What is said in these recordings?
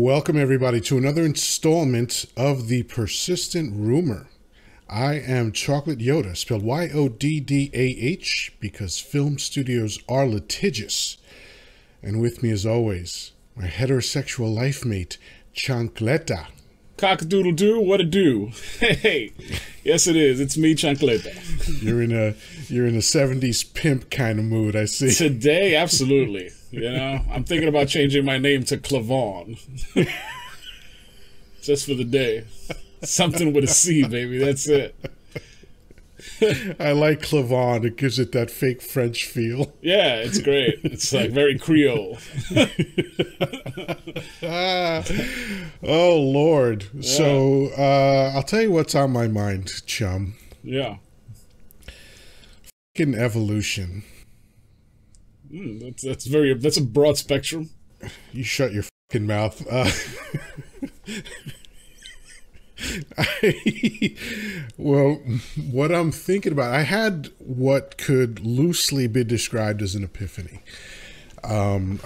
Welcome, everybody, to another installment of The Persistent Rumor. I am Chocolate Yoddah, spelled Y-O-D-D-A-H, because film studios are litigious. And with me, as always, my heterosexual life mate, Chancleta. Cock-a-doodle-doo, what it do? Hey, yes it is. It's me, Chancleta. You're in a 70s pimp kind of mood, I see. Today, absolutely. You know, I'm thinking about changing my name to Clavon. Just for the day. Something with a C, baby. That's it. I like Clavon. It gives it that fake French feel. Yeah, it's great. It's like very Creole. Oh, Lord. Yeah. So, I'll tell you what's on my mind, chum. Yeah. Fucking evolution. That's a broad spectrum. You shut your fucking mouth. Well, what I'm thinking about, I had what could loosely be described as an epiphany. I'm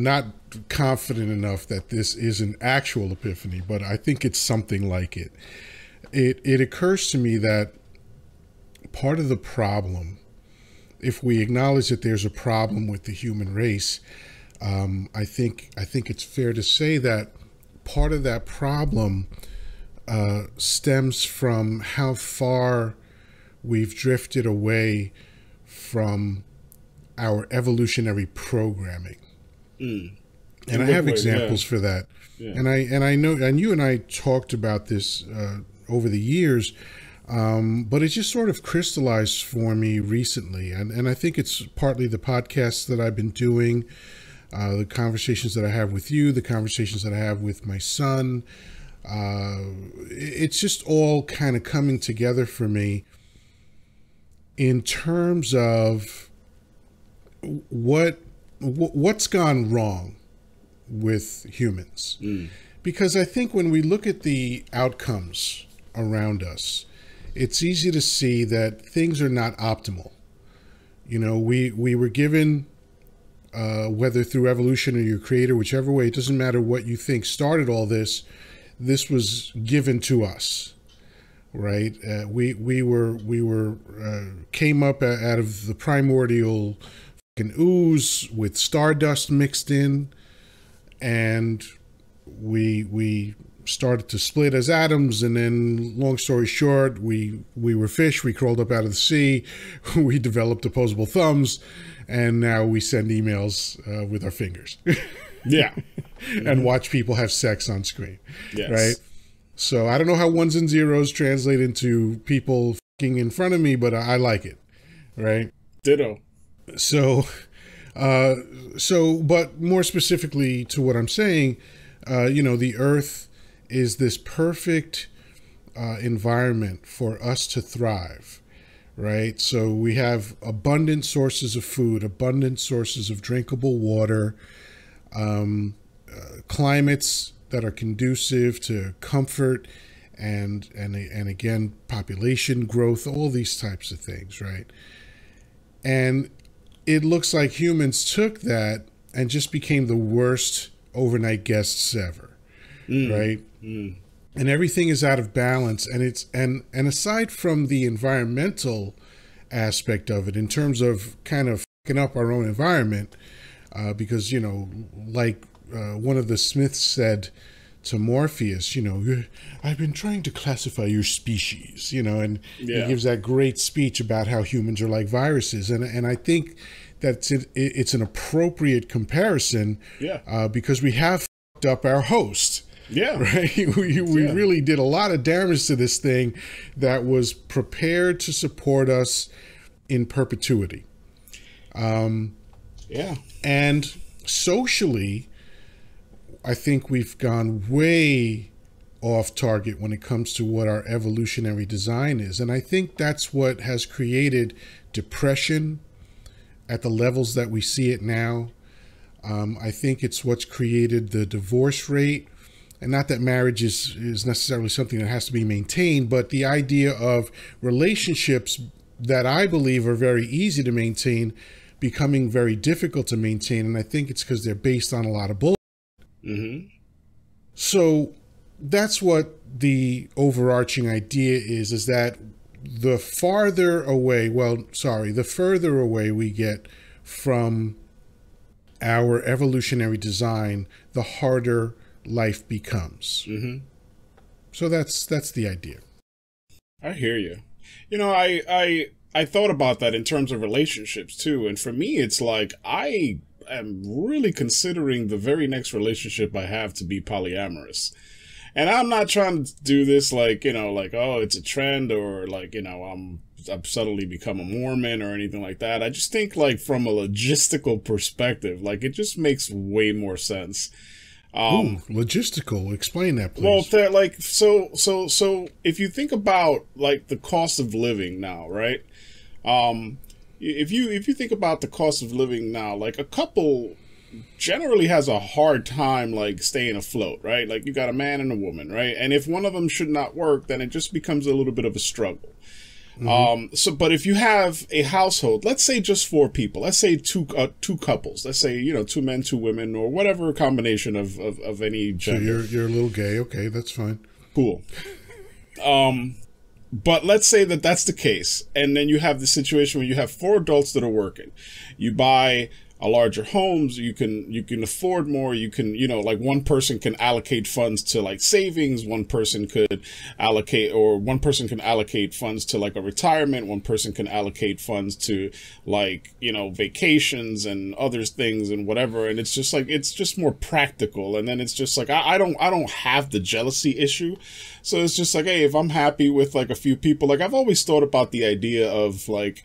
not confident enough that this is an actual epiphany, but I think it's something like it. It occurs to me that part of the problem, if we acknowledge that there's a problem with the human race, I think it's fair to say that part of that problem stems from how far we've drifted away from our evolutionary programming. And I have examples for that. Yeah. And I know, and you and I talked about this over the years, but it just sort of crystallized for me recently. And I think it's partly the podcasts that I've been doing, the conversations that I have with you, the conversations that I have with my son. It's just all kind of coming together for me in terms of what's gone wrong with humans. Because I think when we look at the outcomes around us, it's easy to see that things are not optimal. You know, we were given, whether through evolution or your creator, whichever way, it doesn't matter what you think started all this. This was given to us, right? We came up out of the primordial fucking ooze with stardust mixed in, and we started to split as atoms, and then, long story short, we were fish. We crawled up out of the sea. We developed opposable thumbs, and now we send emails with our fingers. Yeah. And watch people have sex on screen. Yes. Right? So I don't know how ones and zeros translate into people fucking in front of me, but I like it. Right? Ditto. So, but more specifically to what I'm saying, you know, the earth is this perfect environment for us to thrive. Right? So we have abundant sources of food, abundant sources of drinkable water, climates that are conducive to comfort and again, population growth, all these types of things, right? And it looks like humans took that and just became the worst overnight guests ever, right? And everything is out of balance, and aside from the environmental aspect of it, in terms of kind of fucking up our own environment, because, you know, like one of the Smiths said to Morpheus, you know, I've been trying to classify your species, you know, and he gives that great speech about how humans are like viruses. And I think that it's an appropriate comparison, because we have fucked up our host. Yeah. Right? We really did a lot of damage to this thing that was prepared to support us in perpetuity. And socially, I think we've gone way off target when it comes to what our evolutionary design is. And I think that's what has created depression at the levels that we see it now. I think it's what's created the divorce rate. And not that marriage is necessarily something that has to be maintained, but the idea of relationships that I believe are very easy to maintain becoming very difficult to maintain. And I think it's because they're based on a lot of bullshit. Mm-hmm. So that's what the overarching idea is that the farther away, the further away we get from our evolutionary design, the harder life becomes. Mm-hmm. So that's the idea. I hear you. You know, I thought about that in terms of relationships too, and for me, it's like I am really considering the very next relationship I have to be polyamorous. And I'm not trying to do this like, you know, like, oh, it's a trend, or like, you know, I've suddenly become a Mormon or anything like that. I just think like from a logistical perspective, like it just makes way more sense. Logistical. Explain that, please. Well, like, so if you think about like the cost of living now, right? If you think about the cost of living now, like a couple generally has a hard time like staying afloat, right? Like you got a man and a woman, right? And if one of them should not work, then it just becomes a little bit of a struggle. Mm-hmm. But if you have a household, let's say just 4 people, let's say two couples, let's say, you know, 2 men, 2 women, or whatever combination of any gender. So you're a little gay. Okay, that's fine. Cool. But let's say that that's the case. And then you have the situation where you have 4 adults that are working. You buy a larger homes, you can afford more, you can, you know, like one person can allocate funds to like savings, one person can allocate funds to like a retirement, one person can allocate funds to like, you know, vacations and other things and whatever. And it's just like, it's just more practical. And then it's just like, I don't have the jealousy issue. So it's just like, hey, if I'm happy with like a few people, like I've always thought about the idea of like,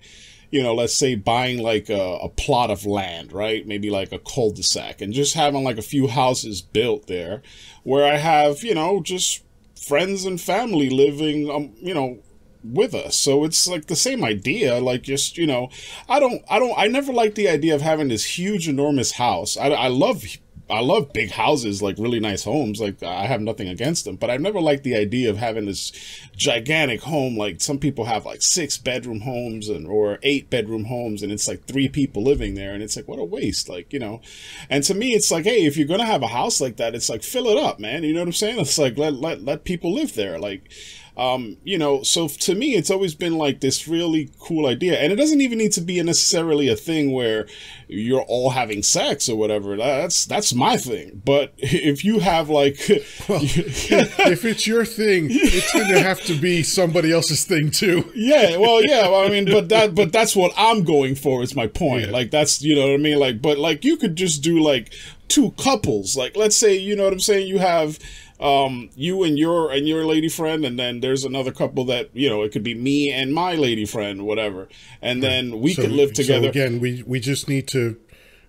you know, let's say buying like a plot of land, right? Maybe like a cul-de-sac, and just having like a few houses built there where I have, you know, just friends and family living, you know, with us. So it's like the same idea, like just, you know, I never liked the idea of having this huge, enormous house. I love big houses, like really nice homes. Like I have nothing against them, but I've never liked the idea of having this gigantic home. Like some people have like 6-bedroom homes or 8-bedroom homes, and it's like 3 people living there. And it's like, what a waste, like, you know. And to me, it's like, hey, if you're going to have a house like that, it's like, fill it up, man. You know what I'm saying? It's like, let people live there. Like, you know, so to me, it's always been like this really cool idea. And it doesn't even need to be necessarily a thing where you're all having sex or whatever. That's my thing. But if you have like, well, if it's your thing, it's going to have to be somebody else's thing too. Yeah. Well, yeah. I mean, but that's what I'm going for. Is my point. Yeah. Like that's, you know what I mean? Like, but like you could just do like 2 couples. Like, let's say, you know what I'm saying? You have, you and your lady friend, and then there's another couple that, you know, it could be me and my lady friend, whatever, and then we could live together. So again, we just need to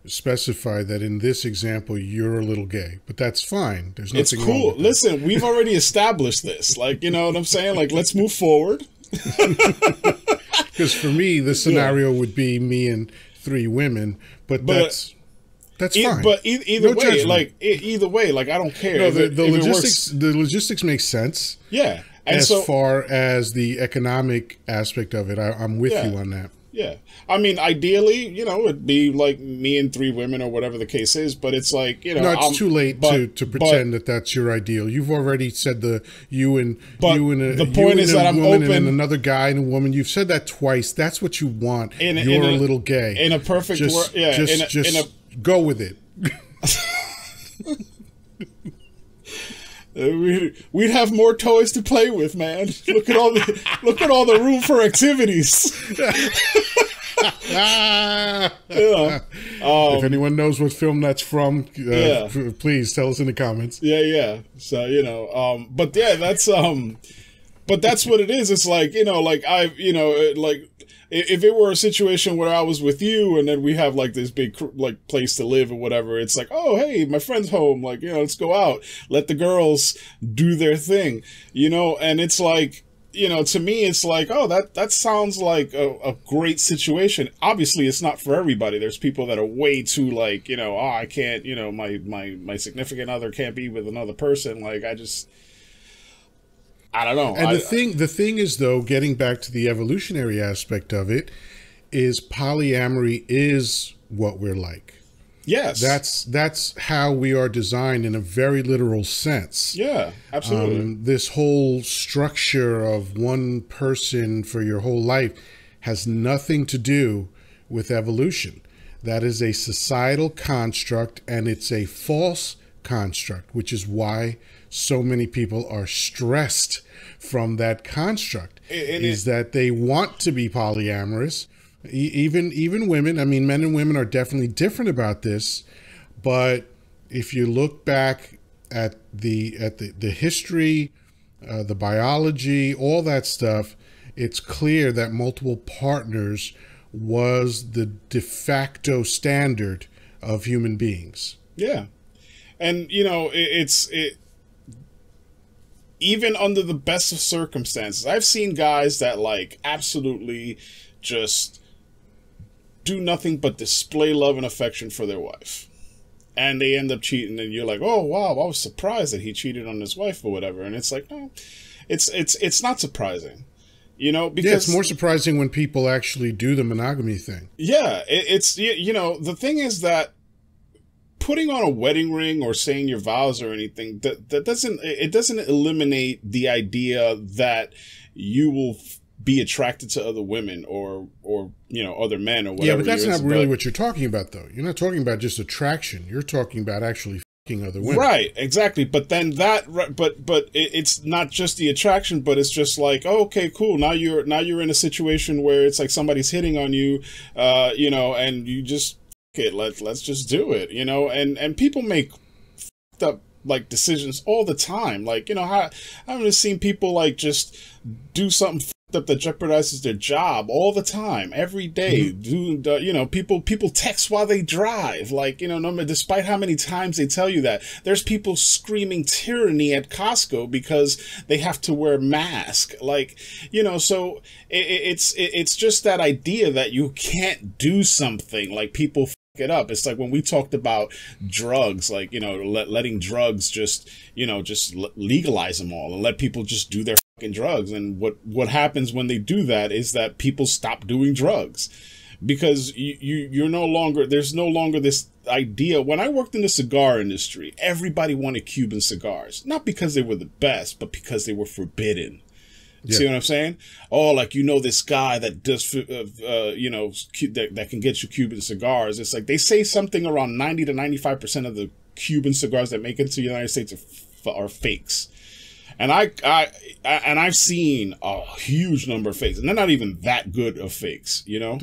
specify that in this example you're a little gay, but that's fine. There's nothing wrong with that. Listen, we've already established this. Like, you know what I'm saying? Like, let's move forward. Because for me, the scenario would be me and 3 women, but that's fine. But either way, like either way, like I don't care. No, the logistics make sense. Yeah, and as far as the economic aspect of it, I'm with you on that. Yeah, I mean, ideally, you know, it'd be like me and 3 women or whatever the case is. But it's like, you know, no, it's too late to pretend that that's your ideal. You've already said the point is that I'm open, and another guy and a woman. You've said that twice. That's what you want. You're a little gay. In a perfect world, yeah. Just go with it. We'd have more toys to play with, man. Look at all the room for activities. If anyone knows what film that's from, please tell us in the comments. Yeah. So, you know, but yeah, that's what it is. It's like, you know, like like if it were a situation where I was with you and then we have like this big like place to live or whatever, it's like, oh, hey, my friend's home. Like, you know, let's go out. Let the girls do their thing, you know? And it's like, you know, to me, it's like, oh, that sounds like a great situation. Obviously, it's not for everybody. There's people that are way too like, you know, oh, I can't, you know, my significant other can't be with another person. Like, I don't know. And the thing is, though, getting back to the evolutionary aspect of it, is polyamory is what we're like. Yes. That's how we are designed in a very literal sense. Yeah, absolutely. This whole structure of one person for your whole life has nothing to do with evolution. That is a societal construct, and it's a false construct, which is why so many people are stressed from that construct, is that they want to be polyamorous. Even women, I mean, men and women are definitely different about this, but if you look back at the history, the biology, all that stuff, it's clear that multiple partners was the de facto standard of human beings. Yeah. And, you know, even under the best of circumstances, I've seen guys that, like, absolutely just do nothing but display love and affection for their wife. And they end up cheating, and you're like, oh, wow, I was surprised that he cheated on his wife or whatever. And it's like, no, it's not surprising. You know, because it's more surprising when people actually do the monogamy thing. Yeah, it's, you know, the thing is that putting on a wedding ring or saying your vows or anything, that doesn't eliminate the idea that you will be attracted to other women or you know, other men or whatever. Yeah, but that's not really what you're talking about, though. You're not talking about just attraction. You're talking about actually other women. Right, exactly. But then it's not just the attraction, but it's just like, oh, okay, cool. Now you're in a situation where it's like somebody's hitting on you, you know, and you just, okay, let's just do it, you know. And people make fucked up like decisions all the time. Like, you know, I've seen people like just do something fucked up that jeopardizes their job all the time, every day. Mm-hmm. You know, people text while they drive. Like, you know, despite how many times they tell you that. There's people screaming tyranny at Costco because they have to wear a mask. Like, you know, so it's just that idea that you can't do something. Like, people it up. It's like when we talked about drugs, like, you know, letting drugs just, you know, just legalize them all and let people just do their fucking drugs. And what happens when they do that is that people stop doing drugs because you're no longer, there's no longer this idea. When I worked in the cigar industry, everybody wanted Cuban cigars, not because they were the best, but because they were forbidden. Yeah. See what I'm saying? Oh, like, you know, this guy that does, you know, that can get you Cuban cigars. It's like they say something around 90 to 95% of the Cuban cigars that make it to the United States are fakes. And I've seen a huge number of fakes, and they're not even that good of fakes, you know.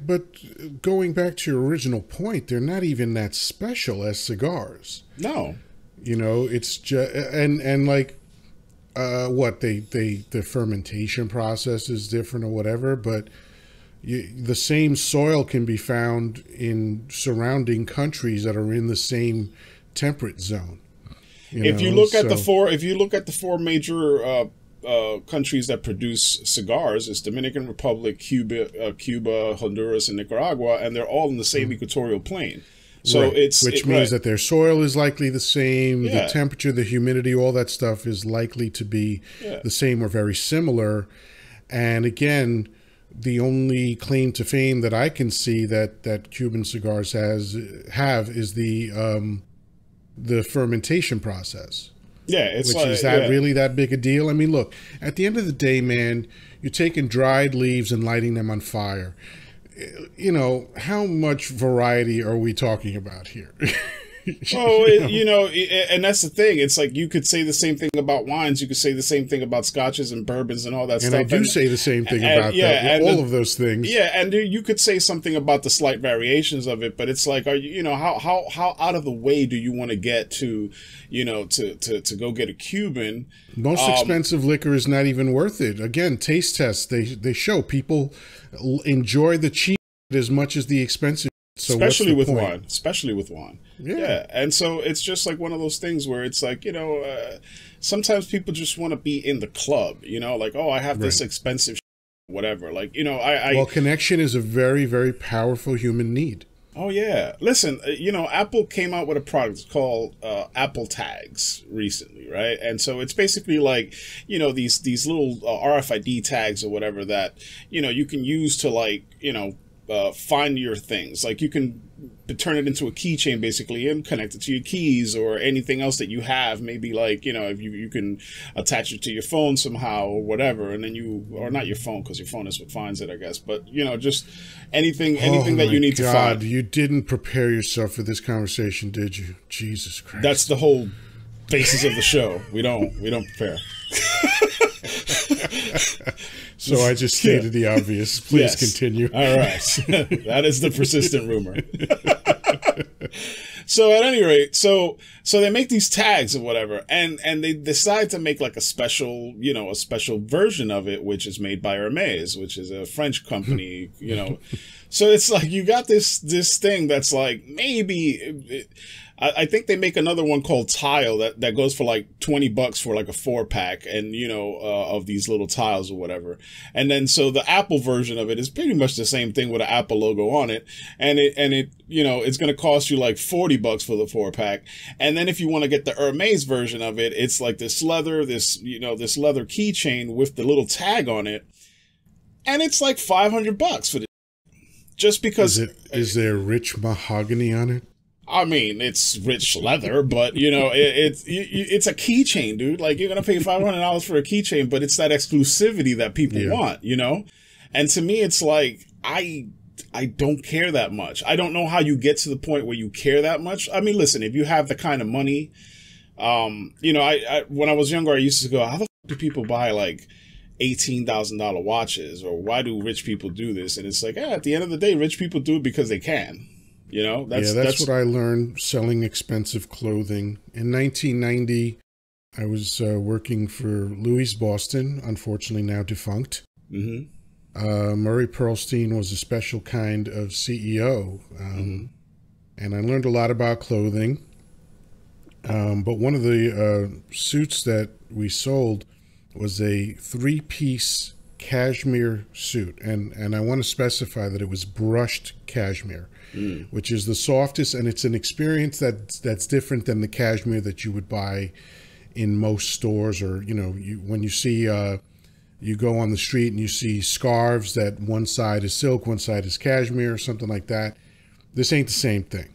But going back to your original point, they're not even that special as cigars. No, you know, it's just and like. The fermentation process is different or whatever, but the same soil can be found in surrounding countries that are in the same temperate zone. If you look at the four major countries that produce cigars, it's Dominican Republic, Cuba, Honduras, and Nicaragua, and they're all in the same equatorial plane. So right. Which means that their soil is likely the same, the temperature, the humidity, all that stuff is likely to be the same or very similar. And again, the only claim to fame that I can see that Cuban cigars have is the fermentation process. Yeah, is that really that big a deal? I mean, look, at the end of the day, man, you're taking dried leaves and lighting them on fire. You know, how much variety are we talking about here? You know, and that's the thing. It's like you could say the same thing about wines. You could say the same thing about scotches and bourbons and all that stuff. And I do say the same thing about all of those things. Yeah, and you could say something about the slight variations of it, but it's like, are you know, how out of the way do you want to get to, you know, to go get a Cuban? Most expensive liquor is not even worth it. Again, taste tests, they show people enjoy the cheap as much as the expensive. So especially with wine. Yeah. And so it's just like one of those things where it's like, you know, sometimes people just want to be in the club, you know, like, oh, I have this expensive whatever. Like, you know, well, connection is a very, very powerful human need. Oh, yeah. Listen, you know, Apple came out with a product called Apple Tags recently, right? And so it's basically like, you know, these little RFID tags or whatever that, you know, you can use to, like, you know, find your things. Like you can turn it into a keychain basically and connect it to your keys or anything else that you have. Maybe like, you know, if you can attach it to your phone somehow or whatever, and then or not your phone, because your phone is what finds it, I guess, but you know, just anything that you need to find. You didn't prepare yourself for this conversation, did you? Jesus Christ. That's the whole basis of the show. We don't prepare. So I just stated the obvious. Please continue. All right. That is the persistent rumor. So at any rate, so they make these tags or whatever, and they decide to make like a special version of it, which is made by Hermes, which is a French company, you know. So it's like you got this thing that's like maybe I think they make another one called Tile that goes for like $20 for like a 4-pack, and you know, of these little tiles or whatever. And then so the Apple version of it is pretty much the same thing with an Apple logo on it, and it you know, it's going to cost you like $40 for the 4-pack. And then if you want to get the Hermes version of it, it's like this leather keychain with the little tag on it, and it's like $500 for the. Just because is there rich mahogany on it? I mean, it's rich leather, but you know, it's a keychain, dude. Like you're gonna pay $500 for a keychain, but it's that exclusivity that people want, you know. And to me, it's like I don't care that much. I don't know how you get to the point where you care that much. I mean, listen, if you have the kind of money, you know, I when I was younger, I used to go, how the fuck do people buy like $18,000 watches, or why do rich people do this? And it's like, at the end of the day, rich people do it because they can. You know, that's what I learned selling expensive clothing. In 1990, I was working for Louis Boston, unfortunately now defunct. Mm-hmm. Murray Pearlstein was a special kind of CEO, and I learned a lot about clothing. But one of the suits that we sold was a 3-piece cashmere suit, and I want to specify that it was brushed cashmere, which is the softest, and it's an experience that's different than the cashmere that you would buy in most stores, or you know, when you see you go on the street and you see scarves that one side is silk, one side is cashmere, or something like that. This ain't the same thing,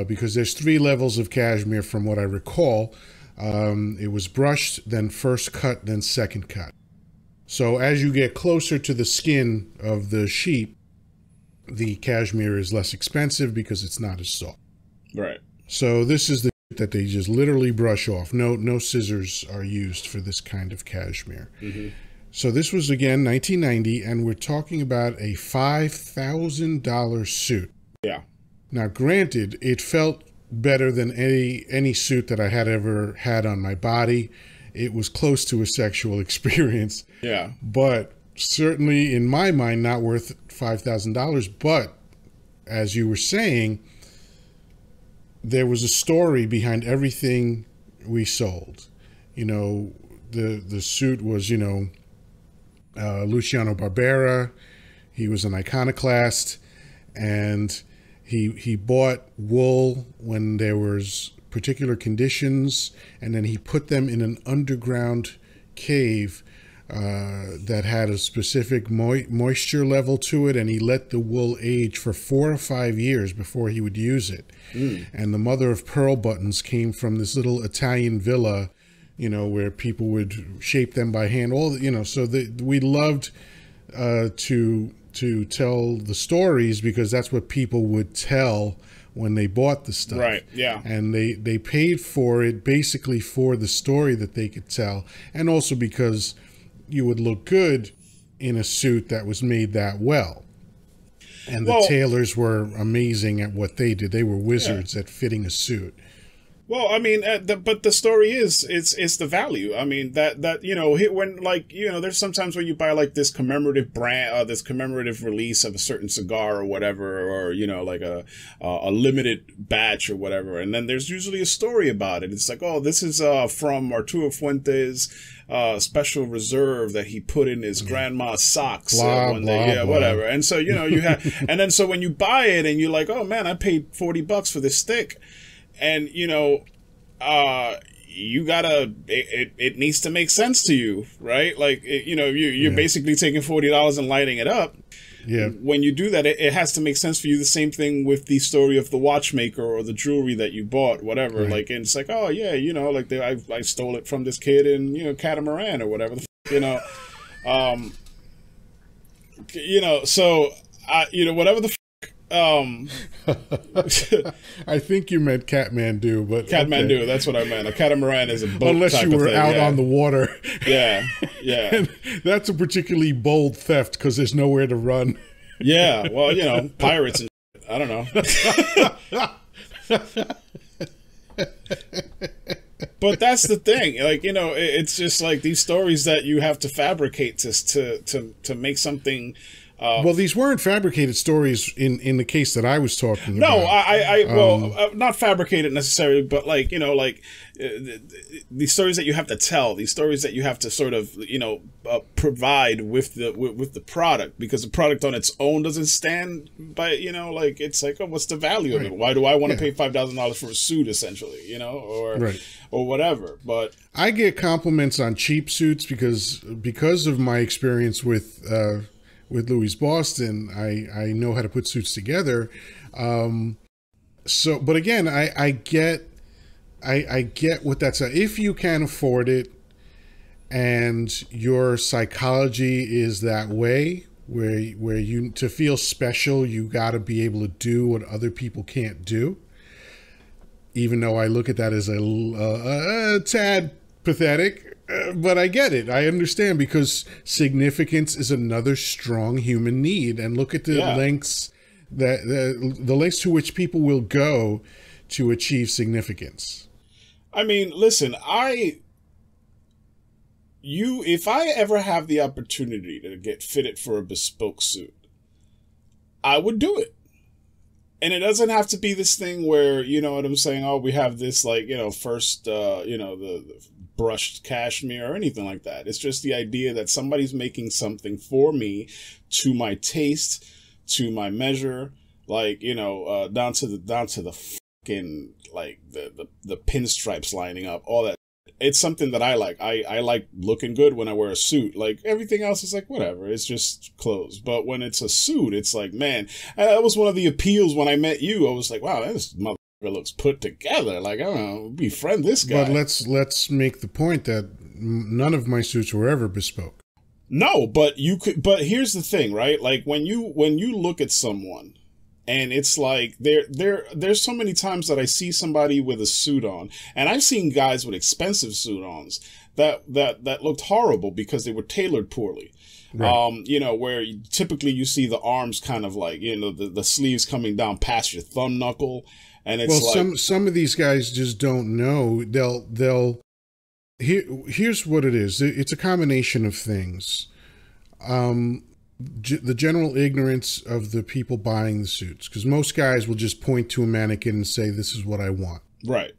because there's 3 levels of cashmere from what I recall. It was brushed, then first cut, then second cut. So as you get closer to the skin of the sheep, the cashmere is less expensive because it's not as soft. Right. So this is the that they just literally brush off. No scissors are used for this kind of cashmere. Mm-hmm. So this was, again, 1990, and we're talking about a $5,000 suit. Yeah. Now, granted, it felt better than any suit that I had ever had on my body. It was close to a sexual experience. Yeah. But certainly, in my mind, not worth $5,000. But as you were saying, there was a story behind everything we sold. You know, the suit was, you know, Luciano Barbera. He was an iconoclast, and he bought wool when there was particular conditions, and then he put them in an underground cave that had a specific moisture level to it, and he let the wool age for 4 or 5 years before he would use it. And the mother of pearl buttons came from this little Italian villa, you know, where people would shape them by hand. You know, so we loved to tell the stories, because that's what people would tell when they bought the stuff. Right, yeah. And they paid for it basically for the story that they could tell, and also because you would look good in a suit that was made that well. And the tailors were amazing at what they did. They were wizards at fitting a suit. Well, I mean, but the story is, it's the value. I mean, that you know, when, like, you know, there's sometimes when you buy like this commemorative brand, this commemorative release of a certain cigar or whatever, or, you know, like a limited batch or whatever, and then there's usually a story about it. It's like, oh, this is from Arturo Fuentes' special reserve that he put in his grandma's socks one day, whatever. And so, you know, you have, and then so when you buy it and you're like, oh man, I paid $40 for this stick. And, you know, you gotta, it needs to make sense to you, right? Like, you know, you're basically taking $40 and lighting it up. Yeah. When you do that, it has to make sense for you. The same thing with the story of the watchmaker or the jewelry that you bought, whatever. Right. Like, and it's like, oh yeah, you know, like I stole it from this kid in, you know, Catamaran or whatever, you know, you know, so you know, whatever the. I think you meant Kathmandu, but Kathmandu, okay. That's what I meant. A catamaran is a boat. Unless type you were of thing, out yeah. on the water. Yeah, yeah. And that's a particularly bold theft because there's nowhere to run. Yeah, well, you know, pirates and shit. I don't know. But that's the thing. Like, you know, it's just like these stories that you have to fabricate to make something. Well, these weren't fabricated stories in the case that I was talking about. No, well, not fabricated necessarily, but like, you know, like these stories that you have to tell, these stories that you have to sort of, you know, provide with the product, because the product on its own doesn't stand by, you know, like it's like, oh, what's the value of it? Why do I want to pay $5,000 for a suit, essentially, you know, or whatever? But I get compliments on cheap suits because of my experience with Louis Boston, I know how to put suits together. So, but again, I get what that's. If you can afford it, and your psychology is that way, where you to feel special, you got to be able to do what other people can't do. Even though I look at that as a tad pathetic. But I get it. I understand, because significance is another strong human need, and look at the lengths that the lengths to which people will go to achieve significance. I mean, listen, if I ever have the opportunity to get fitted for a bespoke suit, I would do it. And it doesn't have to be this thing where, you know what I'm saying, oh, we have this, like, you know, first, you know, the brushed cashmere or anything like that. It's just the idea that somebody's making something for me to my taste, to my measure, like, you know, down to the fucking, like, the pinstripes lining up, all that. It's something that I like. I like looking good when I wear a suit. Like, everything else is like, whatever. It's just clothes. But when it's a suit, it's like, man, that was one of the appeals when I met you. I was like, wow, this motherfucker looks put together. Like, I don't know, befriend this guy. But let's make the point that none of my suits were ever bespoke. No, but you could. But here's the thing, right? Like, when you look at someone, and it's like there's so many times that I see somebody with a suit on, and I've seen guys with expensive suit ons that looked horrible because they were tailored poorly. Right. You know, where typically you see the arms kind of like, you know, the sleeves coming down past your thumb knuckle, and it's like, some of these guys just don't know. Here's what it is. It's a combination of things. The general ignorance of the people buying the suits, because most guys will just point to a mannequin and say, this is what I want. Right.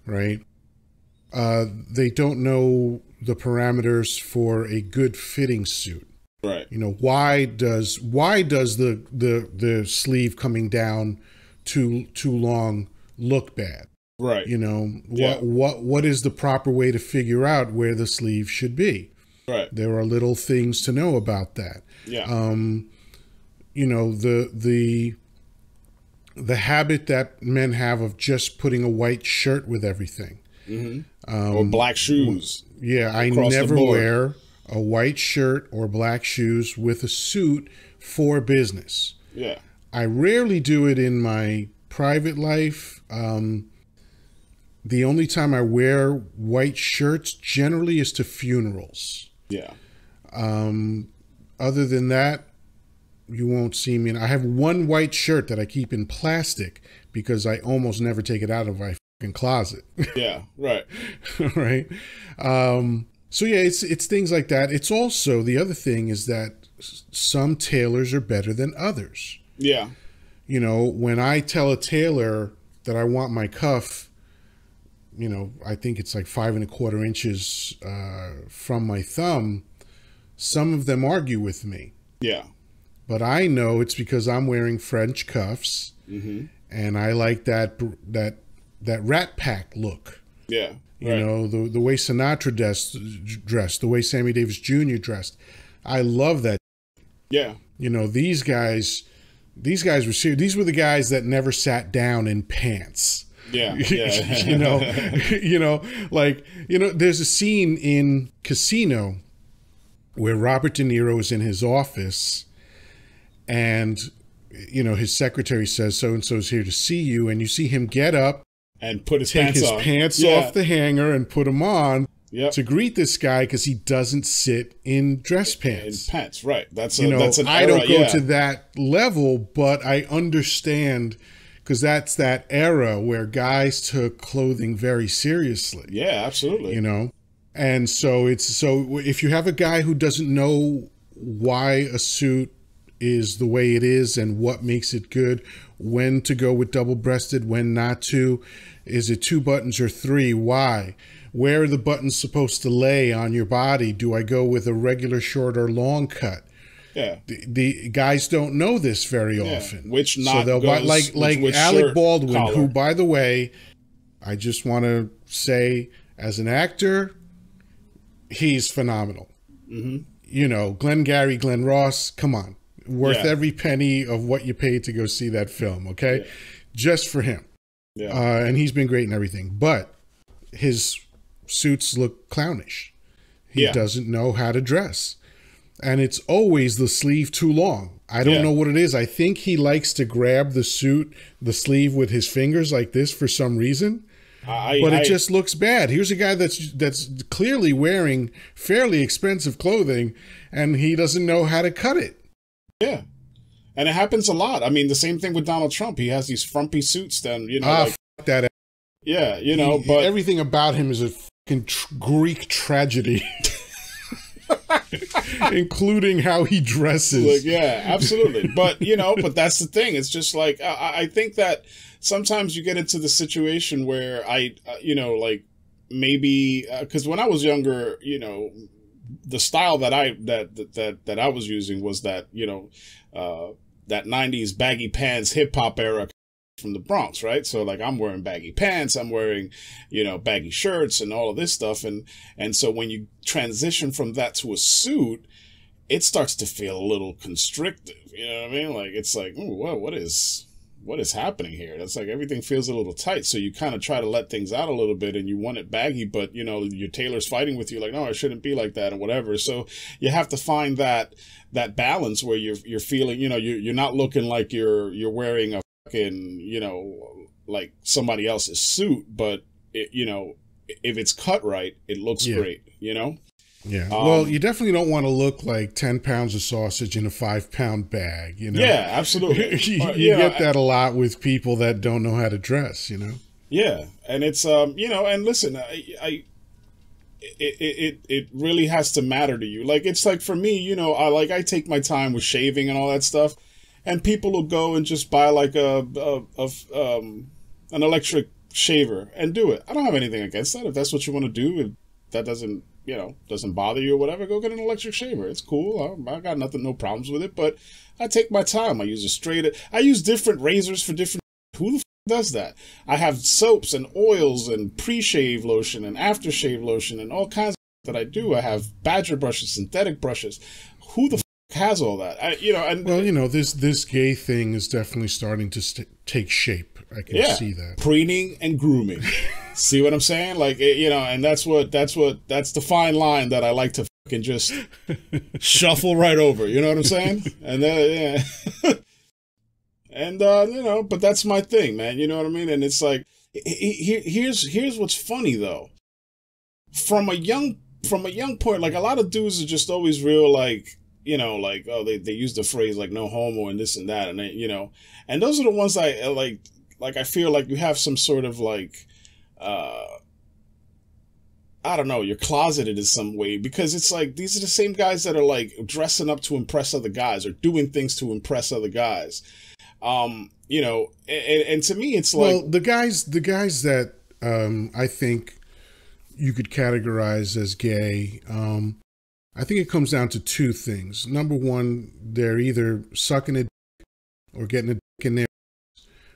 They don't know the parameters for a good fitting suit. Right. You know, why does the sleeve coming down too long look bad? Right. You know, what is the proper way to figure out where the sleeve should be? Right. There are little things to know about that. Yeah. You know, the habit that men have of just putting a white shirt with everything. Mm-hmm. Or black shoes. Yeah, I never wear a white shirt or black shoes with a suit for business. Yeah. I rarely do it in my private life. The only time I wear white shirts generally is to funerals. Yeah. Other than that, you won't see me. And I have one white shirt that I keep in plastic because I almost never take it out of my fucking closet. Yeah, right. Right. So yeah, it's things like that. It's also, the other thing is that some tailors are better than others. Yeah. You know, when I tell a tailor that I want my cuff, you know, I think it's like 5 1/4 inches from my thumb, some of them argue with me. Yeah. But I know it's because I'm wearing French cuffs, mm-hmm. and I like that Rat Pack look. Yeah. You know, the way Sinatra dressed, the way Sammy Davis Jr. dressed. I love that. Yeah. You know, these guys were serious. These were the guys that never sat down in pants. Yeah, yeah. There's a scene in Casino where Robert De Niro is in his office, and his secretary says so and so's here to see you, and you see him get up and put take his pants off the hanger and put them on to greet this guy because he doesn't sit in dress pants. In pants, right? That's an I era, don't go to that level, but I understand. Because that's that era where guys took clothing very seriously. Yeah, absolutely. And so if you have a guy who doesn't know why a suit is the way it is and what makes it good, when to go with double-breasted, when not to, is it 2 buttons or 3? Why? Where are the buttons supposed to lay on your body? Do I go with a regular short or long cut? Yeah, the guys don't know this very often. Which not so they'll like Alec Baldwin, collar. who, by the way, I just want to say, as an actor, he's phenomenal. Mm-hmm. Glengarry Glen Ross, come on, worth every penny of what you paid to go see that film. Okay, just for him. Yeah, and he's been great in everything, but his suits look clownish. He doesn't know how to dress. And it's always the sleeve too long. I don't know what it is. I think he likes to grab the sleeve with his fingers like this for some reason. But it just looks bad. Here's a guy that's clearly wearing fairly expensive clothing, and he doesn't know how to cut it. Yeah. And it happens a lot. I mean, the same thing with Donald Trump. He has these frumpy suits then, Fuck that. Yeah, but everything about him is a fucking Greek tragedy. Including how he dresses. Yeah, absolutely. But but that's the thing. It's just like I think that sometimes you get into the situation where maybe because when I was younger, the style that I was using was that that 90s baggy pants hip hop era from the Bronx, right? So like I'm wearing baggy pants, I'm wearing, baggy shirts and all of this stuff. And so when you transition from that to a suit, it starts to feel a little constrictive. You know what I mean? Like, it's like, ooh, well, what is happening here? That's like everything feels a little tight. So you kind of try to let things out a little bit and you want it baggy, but your tailor's fighting with you like, no, it shouldn't be like that or whatever. So you have to find that balance where you're feeling, you're not looking like you're wearing a fucking, like somebody else's suit, but if it's cut right, it looks great, Yeah. Well, you definitely don't want to look like 10 pounds of sausage in a 5-pound bag, Yeah, absolutely. you get that a lot with people that don't know how to dress, Yeah. And it's, and listen, it really has to matter to you. Like, it's like for me, I take my time with shaving and all that stuff. And people will go and just buy like an electric shaver and do it. I don't have anything against that. If that's what you want to do, if that doesn't bother you or whatever, go get an electric shaver. It's cool. I got no problems with it. But I take my time. I use different razors for different. Who the f does that? I have soaps and oils and pre-shave lotion and aftershave lotion and all kinds of that I do. I have badger brushes, synthetic brushes. Who the f has all that? This gay thing is definitely starting to take shape. I can see that. Preening and grooming. See what I'm saying? Like, and that's the fine line that I like to fucking just shuffle right over. You know what I'm saying? And then, and but that's my thing, man. You know what I mean? And it's like, here's what's funny though. From a young point, like a lot of dudes are just always real like, they use the phrase like no homo and this and that, and and those are the ones I like I feel like you have some sort of like I don't know, you're closeted in some way, because it's like these are the same guys that are like dressing up to impress other guys or doing things to impress other guys. And to me it's like, well, the guys that I think you could categorize as gay, I think it comes down to two things. Number one, they're either sucking a dick or getting a dick in there,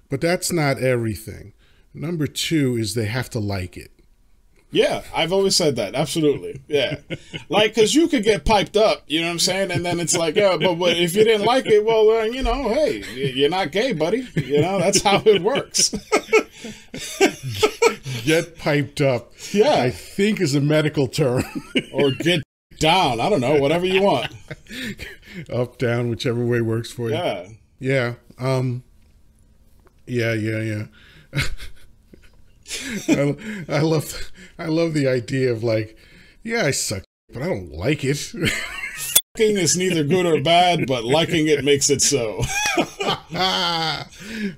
but that's not everything. Number two is they have to like it. Yeah, I've always said that. Absolutely. Yeah. Like, because you could get piped up, you know what I'm saying? And then it's like, yeah, but if you didn't like it, well, you know, hey, you're not gay, buddy. You know, that's how it works. Get piped up. Yeah. I think is a medical term. Or get down. I don't know. Whatever you want. Up, down, whichever way works for you. Yeah. Yeah. Yeah. I love the idea of like, yeah, I suck, but I don't like it. Fucking is neither good or bad, but liking it makes it so.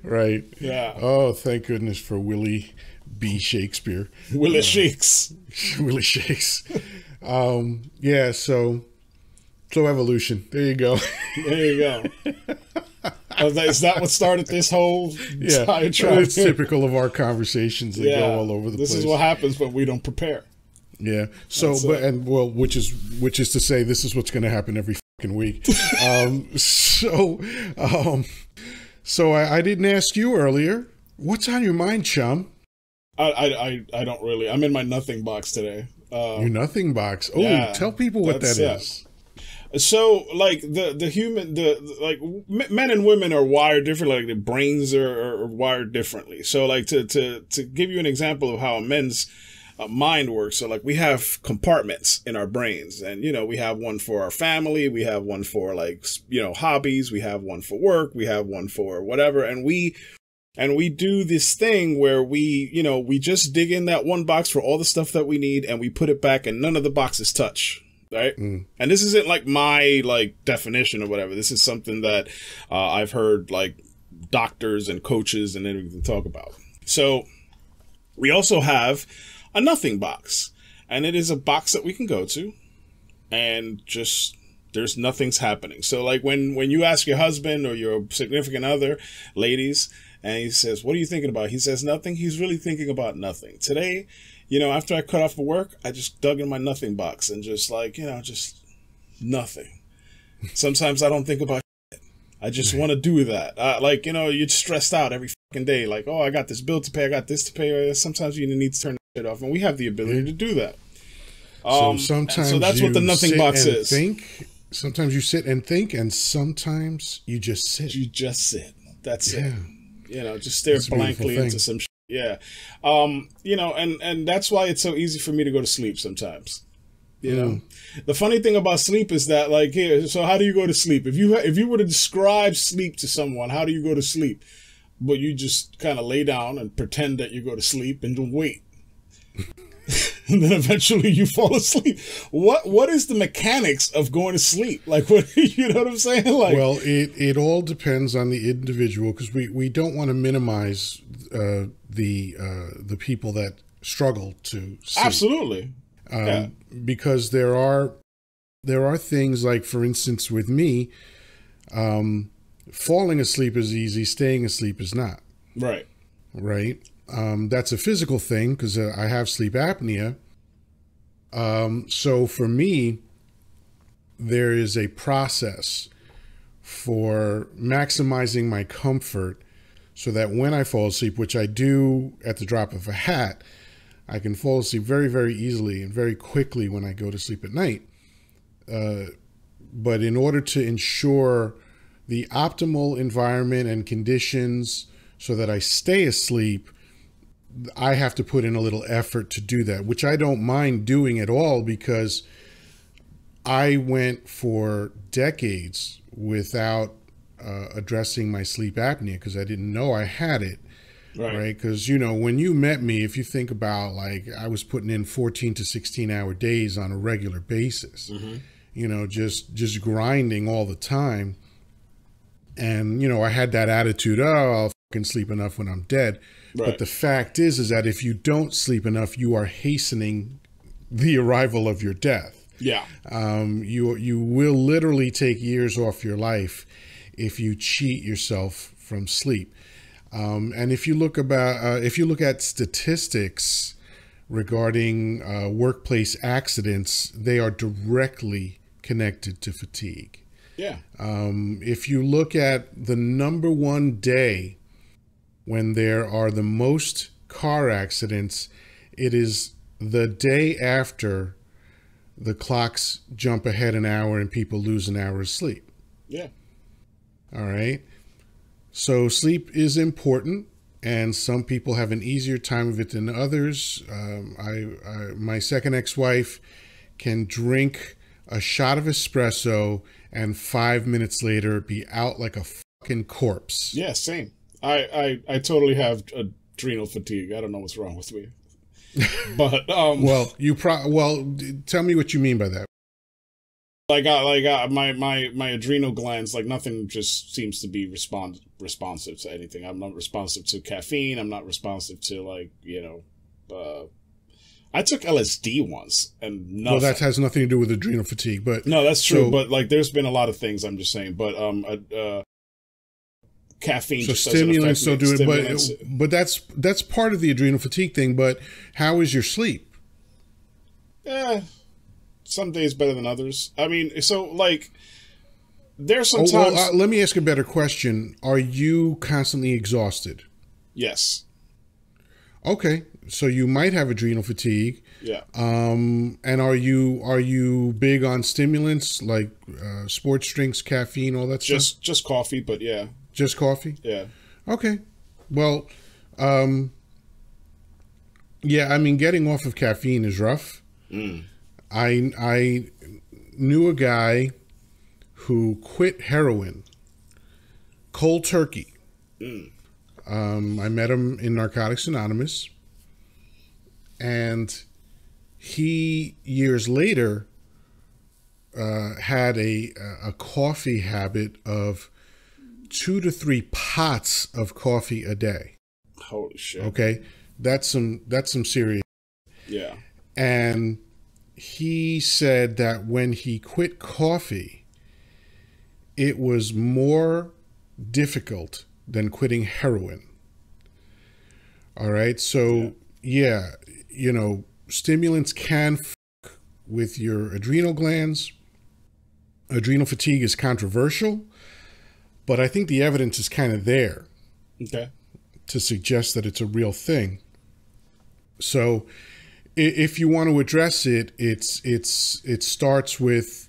Right. Yeah. Oh, thank goodness for Willie B. Shakespeare. Willie Shakes. Willie Shakes. Yeah. So evolution. There you go. There you go. Is that what started this whole diatribe? It's typical of our conversations that go all over the place. This is what happens when we don't prepare. Yeah. So, which is to say, this is what's going to happen every fucking week. So I didn't ask you earlier. What's on your mind, chum? I don't really. I'm in my nothing box today. Your nothing box. Oh, yeah, tell people what that is. So, like men and women are wired differently. Like, their brains are wired differently. So, like, to give you an example of how a men's mind works. So, like, we have compartments in our brains, and you know, we have one for our family, we have one for, like, you know, hobbies, we have one for work, we have one for whatever, and we do this thing where we just dig in that one box for all the stuff that we need, and we put it back, and none of the boxes touch. Right. And this isn't like my definition or whatever. This is something that I've heard like doctors and coaches and everything talk about. So we also have a nothing box, and it is a box that we can go to and just there's nothing's happening. So like when you ask your husband or your significant other, ladies, and he says, "What are you thinking about?" He says nothing. He's really thinking about nothing. Today, you know, after I cut off for work, I just dug in my nothing box and just just nothing. Sometimes I don't think about shit. I just want to do that. You're stressed out every fucking day. Like, oh, I got this bill to pay. I got this to pay. Sometimes you need to turn that shit off. And we have the ability to do that. So that's what the nothing box is. Sometimes you sit and think, and sometimes you just sit. You just sit. That's it. You know, just stare blankly into some shit. Yeah. And that's why it's so easy for me to go to sleep sometimes. You know, the funny thing about sleep is that, like, here, so how do you go to sleep? If you were to describe sleep to someone, how do you go to sleep? But you just kind of lay down and pretend that you go to sleep and then wait. And then eventually you fall asleep. What is the mechanics of going to sleep? Like, what, you know what I'm saying? Like, well, it all depends on the individual, because we don't want to minimize the people that struggle to sleep. Absolutely. Because there are things like, for instance, with me, falling asleep is easy, staying asleep is not. Right. Right. That's a physical thing because I have sleep apnea. So for me, there is a process for maximizing my comfort so that when I fall asleep, which I do at the drop of a hat, I can fall asleep very, very easily and very quickly when I go to sleep at night. But in order to ensure the optimal environment and conditions so that I stay asleep, I have to put in a little effort to do that, which I don't mind doing at all, because I went for decades without addressing my sleep apnea because I didn't know I had it. Right. Because, you know, when you met me, if you think about, like, I was putting in 14 to 16 hour days on a regular basis, you know, just grinding all the time. And, you know, I had that attitude, oh, I'll fucking sleep enough when I'm dead. Right. But the fact is that if you don't sleep enough, you are hastening the arrival of your death. Yeah. You will literally take years off your life if you cheat yourself from sleep. And if you look at statistics regarding workplace accidents, they are directly connected to fatigue. Yeah. If you look at the number one day when there are the most car accidents, it is the day after the clocks jump ahead an hour and people lose an hour of sleep. Yeah. All right. So sleep is important, and some people have an easier time of it than others. My second ex-wife can drink a shot of espresso and 5 minutes later be out like a fucking corpse. Yeah, same. I totally have adrenal fatigue. I don't know what's wrong with me. But well, tell me what you mean by that. My adrenal glands, like nothing just seems to be responsive to anything. I'm not responsive to caffeine. I'm not responsive to I took LSD once and nothing. Well, that has nothing to do with adrenal fatigue, but no, that's true. But like, there's been a lot of things. I'm just saying, but caffeine. So stimulants don't do it, but that's part of the adrenal fatigue thing. But how is your sleep? Some days better than others. I mean, so like, there's sometimes. Let me ask a better question. Are you constantly exhausted? Yes. Okay, so you might have adrenal fatigue. Yeah. And are you big on stimulants like sports drinks, caffeine, all that stuff? Just coffee, but yeah. Just coffee? Yeah. Okay. Well, yeah, I mean, getting off of caffeine is rough. I knew a guy who quit heroin cold turkey. I met him in Narcotics Anonymous, and he years later had a coffee habit of 2 to 3 pots of coffee a day. Holy shit. Okay, that's some serious. Yeah. And he said that when he quit coffee, it was more difficult than quitting heroin. All right. So yeah, stimulants can fuck with your adrenal glands. Adrenal fatigue is controversial, but I think the evidence is kind of there. Okay. To suggest that it's a real thing. So if you want to address it, it starts with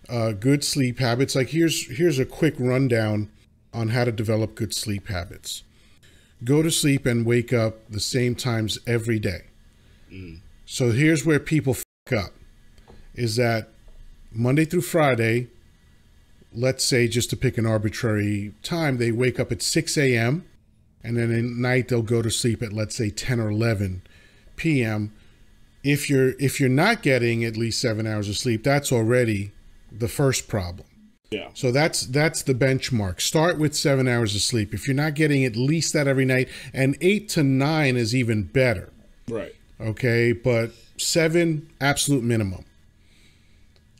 good sleep habits. Like here's a quick rundown on how to develop good sleep habits. Go to sleep and wake up the same times every day. So here's where people fuck up, is that Monday through Friday, let's say, just to pick an arbitrary time, they wake up at 6 a.m. and then at night they'll go to sleep at, let's say, 10 or 11 p.m. If you're not getting at least 7 hours of sleep, that's already the first problem. Yeah. So that's the benchmark. Start with 7 hours of sleep. If you're not getting at least that every night, and 8 to 9 is even better. Right. Okay, but 7, absolute minimum.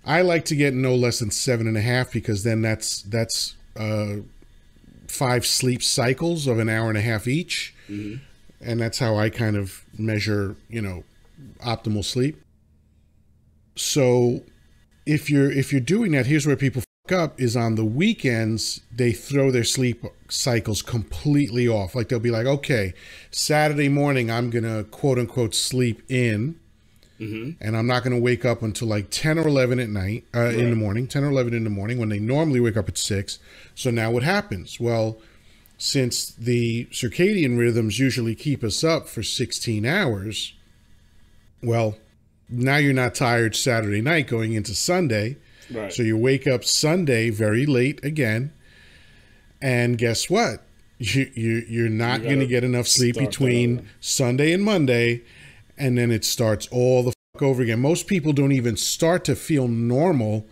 I like to get no less than 7.5, because then that's 5 sleep cycles of an hour and a half each. And that's how I kind of measure, optimal sleep. So if you're doing that, here's where people fuck up, is on the weekends, they throw their sleep cycles completely off. Like they'll be like, okay, Saturday morning, I'm going to quote unquote sleep in. And I'm not going to wake up until like 10 or 11 at night, in the morning, 10 or 11 in the morning, when they normally wake up at 6. So now what happens? Well, since the circadian rhythms usually keep us up for 16 hours, well, now you're not tired Saturday night going into Sunday. Right. So you wake up Sunday very late again. And guess what? You're not going to get enough sleep between Sunday and Monday. And then it starts all the fuck over again. Most people don't even start to feel normal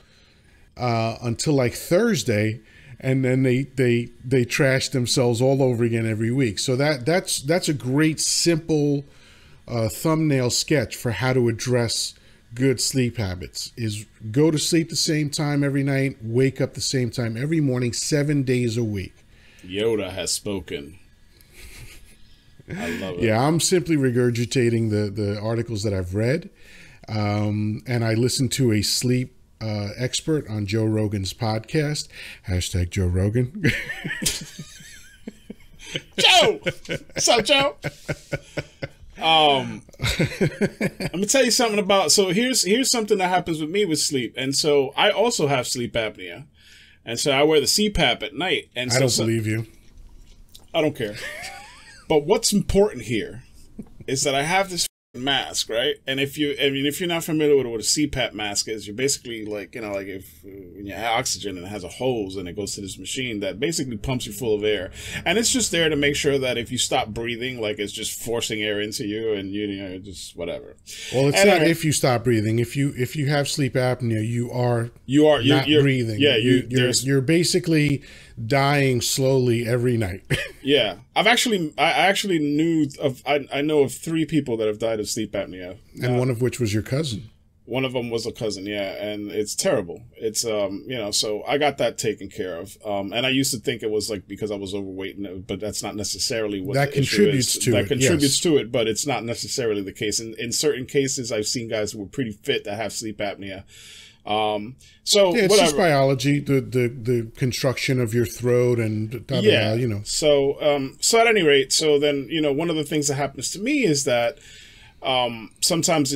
until like Thursday, and then they trash themselves all over again every week. So that's a great simple thumbnail sketch for how to address good sleep habits. Is go to sleep the same time every night, wake up the same time every morning, 7 days a week. Yoddah has spoken. I love it. Yeah, I'm simply regurgitating the articles that I've read. And I listened to a sleep expert on Joe Rogan's podcast. # Joe Rogan. Joe! What's up, Joe? Let me tell you something about. So here's something that happens with me with sleep, and so I also have sleep apnea, and so I wear the CPAP at night. And I don't believe you. I don't care. But what's important here is that I have this mask, right? And if you're not familiar with what a CPAP mask is, you're basically like, like if when you have oxygen and it has a hose and it goes to this machine that basically pumps you full of air, and it's just there to make sure that if you stop breathing, like it's just forcing air into you, and just whatever. Well, it's not if you stop breathing. If you have sleep apnea, you're not breathing. Yeah, you're basically dying slowly every night. Yeah, I actually know of 3 people that have died of sleep apnea, and one of which was your cousin. One of them was a cousin, yeah, and it's terrible. It's so I got that taken care of, and I used to think it was like because I was overweight, but that's not necessarily what that contributes to it. That contributes to it, but it's not necessarily the case. In certain cases, I've seen guys who were pretty fit that have sleep apnea. So yeah, it's whatever. just biology, the construction of your throat and So at any rate, so then one of the things that happens to me is that sometimes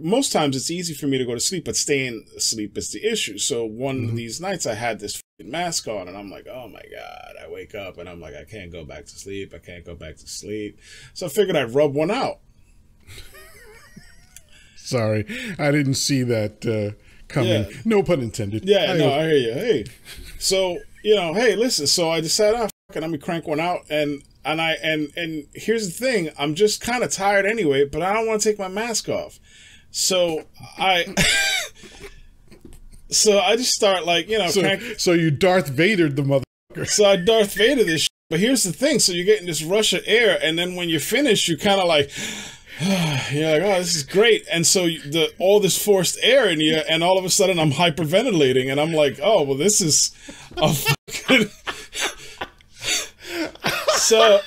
most times it's easy for me to go to sleep, but staying asleep is the issue. So one of these nights I had this mask on, and I'm like, oh my God, I wake up and I'm like, I can't go back to sleep. I can't go back to sleep. So I figured I'd rub one out. Sorry, I didn't see that coming. Yeah. No pun intended. Yeah, I hear you. Hey, so hey, listen. So I decided, let me crank one out, and here's the thing: I'm just kind of tired anyway, but I don't want to take my mask off. So so I just start So you Darth Vadered the motherfucker. So I Darth Vader this shit. But here's the thing: so you're getting this rush of air, and then when you're finished, you're kind of like. You're like, oh, this is great. And so all this forced air in you, and all of a sudden I'm hyperventilating, and I'm like, oh, well, this is a fucking... So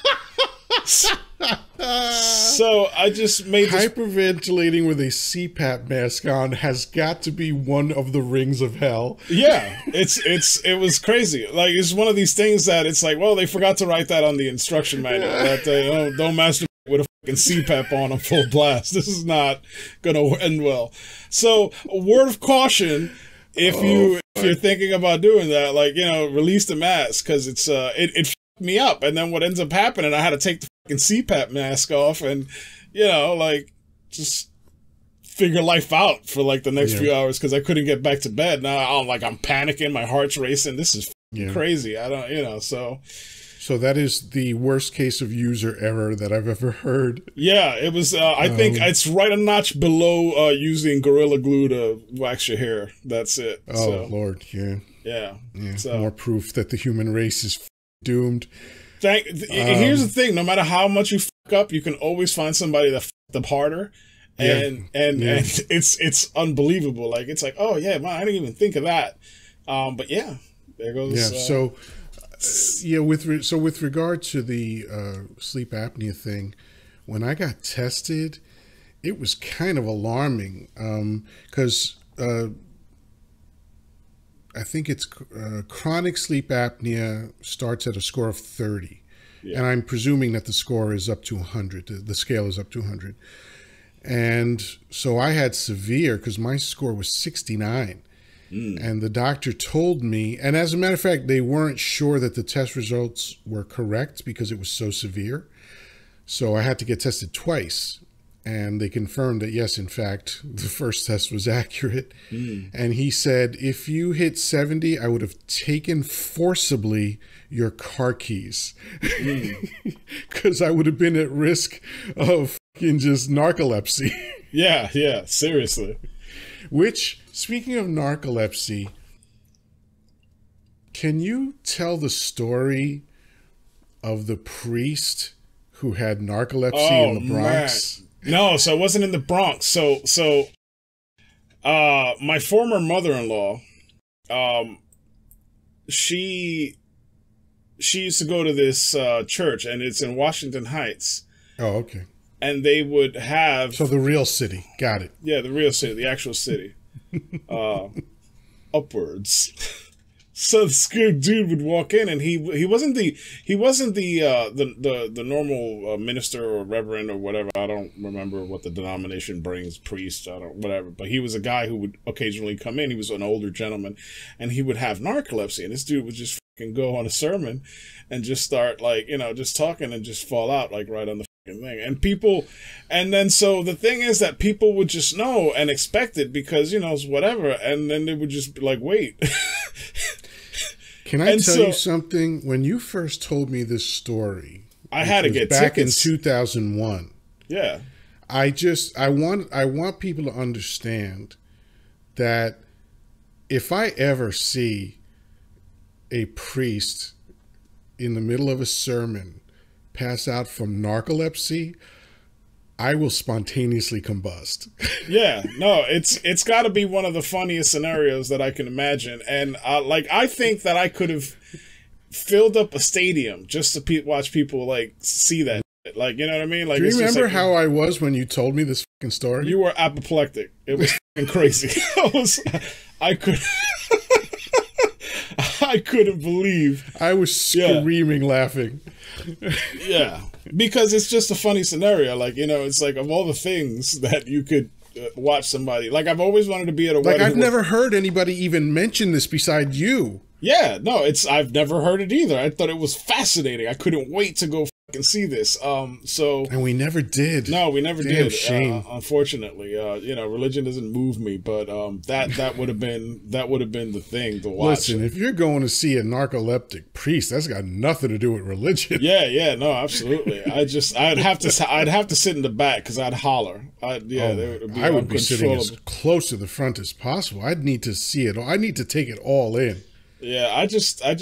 I just made hyperventilating with a CPAP mask on has got to be one of the rings of hell. Yeah, it was crazy. Like, it's one of these things that it's like, well, they forgot to write that on the instruction manual that they don't masturbate with a fucking CPAP on full blast. This is not gonna end well. So, a word of caution: if you're thinking about doing that, release the mask, because it fucked me up. And then what ends up happening, I had to take the fucking CPAP mask off, and just figure life out for the next few hours, because I couldn't get back to bed. Now I'm panicking, my heart's racing. This is crazy. I don't, So that is the worst case of user error that I've ever heard. Yeah, it was. I think it's right a notch below using Gorilla Glue to wax your hair. That's it. Oh, Lord, yeah. So, more proof that the human race is doomed. Here's the thing: no matter how much you fuck up, you can always find somebody that fucked up harder, and it's unbelievable. It's like, oh yeah, man, I didn't even think of that. But yeah, there goes. Yeah. With regard to the sleep apnea thing, when I got tested, it was kind of alarming because I think it's chronic sleep apnea starts at a score of 30, and I'm presuming that the score is up to 100. The scale is up to 100, and so I had severe because my score was 69. And the doctor told me, and as a matter of fact, they weren't sure that the test results were correct because it was so severe. So I had to get tested twice. And they confirmed that, yes, in fact, the first test was accurate. And he said, if you hit 70, I would have taken forcibly your car keys. Because I would have been at risk of fucking just narcolepsy. Yeah, seriously. Which, speaking of narcolepsy, can you tell the story of the priest who had narcolepsy in the Bronx? Man. No, so it wasn't in the Bronx. So my former mother-in-law, she used to go to this church, and it's in Washington Heights. Oh, okay. And they would have... So the real city. Got it. Yeah, the real city, the actual city. Upwards. So this good dude would walk in, and he wasn't the normal minister or reverend or whatever. I don't remember what the denomination brings, priest, I don't whatever. But he was a guy who would occasionally come in. He was an older gentleman, and he would have narcolepsy. And this dude would just fucking go on a sermon and just start like just talking and just fall out like right on the fucking thing. And then so the thing is that people would just know and expect it because it's whatever, and then they would just be like, wait. Can I tell you something? When you first told me this story, I had to get back tickets. in 2001. Yeah. I want people to understand that if I ever see a priest in the middle of a sermon pass out from narcolepsy, I will spontaneously combust. Yeah, no, it's got to be one of the funniest scenarios that I can imagine, and I think that I could have filled up a stadium just to watch people like see that, like you know what I mean? Like, do you remember how I was when you told me this fucking story? You were apoplectic. It was fucking crazy. I couldn't believe. I was screaming, laughing. Yeah, because it's just a funny scenario. Like, it's like of all the things that you could watch somebody. Like, I've always wanted to be at a wedding. Like, I've never heard anybody even mention this beside you. Yeah, no, I've never heard it either. I thought it was fascinating. I couldn't wait to go fucking see this. And we never did. No, we never did. Shame. Unfortunately, religion doesn't move me, but that would have been the thing to watch. Listen, if you're going to see a narcoleptic priest, that's got nothing to do with religion. Yeah, no, absolutely. I'd have to sit in the back because I'd holler. I would be sitting as close to the front as possible. I'd need to see it. I need to take it all in. Yeah, I just I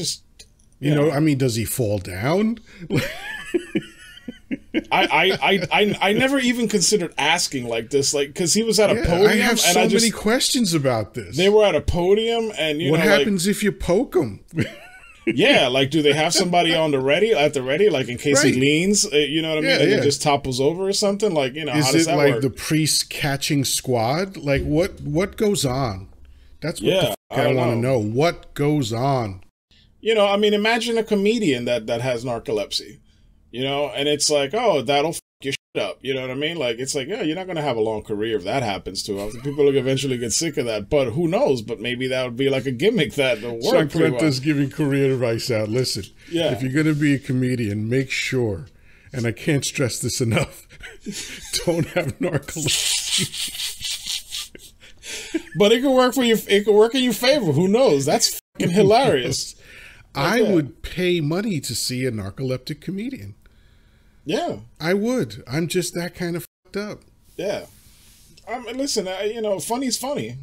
mean, does he fall down? I never even considered asking like this, like, because he was at a podium. I have so many questions about this. They were at a podium, and what happens if you poke him? Yeah, like, do they have somebody at the ready, like in case he leans? You know what I mean? And he just topples over or something. Like, how does that work? Is it like the priest catching squad? Like, what goes on? That's what I want to know. What goes on? I mean, imagine a comedian that has narcolepsy, and it's like, oh, that'll f your shit up. You know what I mean? Like, it's like, yeah, you're not going to have a long career if that happens to him. People will eventually get sick of that, but who knows? But maybe that would be like a gimmick that will work. Chancleta's giving career advice out. Listen, if you're going to be a comedian, make sure, and I can't stress this enough, don't have narcolepsy. But it could work for you. It could work in your favor. Who knows? That's fucking hilarious. I would pay money to see a narcoleptic comedian. Yeah, I would. I'm just that kind of fucked up. Yeah. Listen, funny's funny.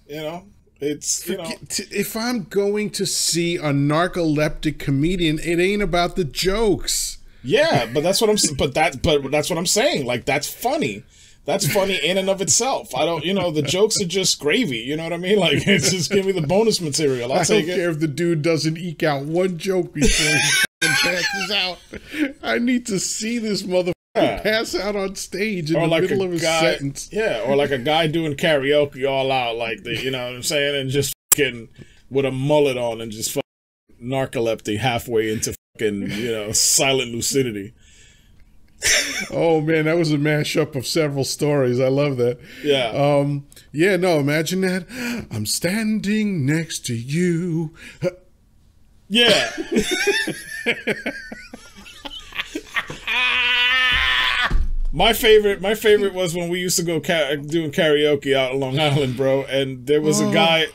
It's if I'm going to see a narcoleptic comedian, it ain't about the jokes. Yeah, but that's what I'm. But that's what I'm saying. Like, that's funny. That's funny in and of itself. I don't, the jokes are just gravy. You know what I mean? Like, it's just give me the bonus material. I don't care if the dude doesn't eke out one joke before he passes out. I need to see this motherfucker pass out on stage in the middle of a sentence. Yeah, or like a guy doing karaoke all out, like you know what I'm saying, and just fucking with a mullet on and just fucking narcoleptic halfway into fucking silent lucidity. Oh man, that was a mashup of several stories. I love that. Yeah. No, imagine that. I'm standing next to you. Yeah. My favorite was when we used to go doing karaoke out on Long Island, bro, and there was a guy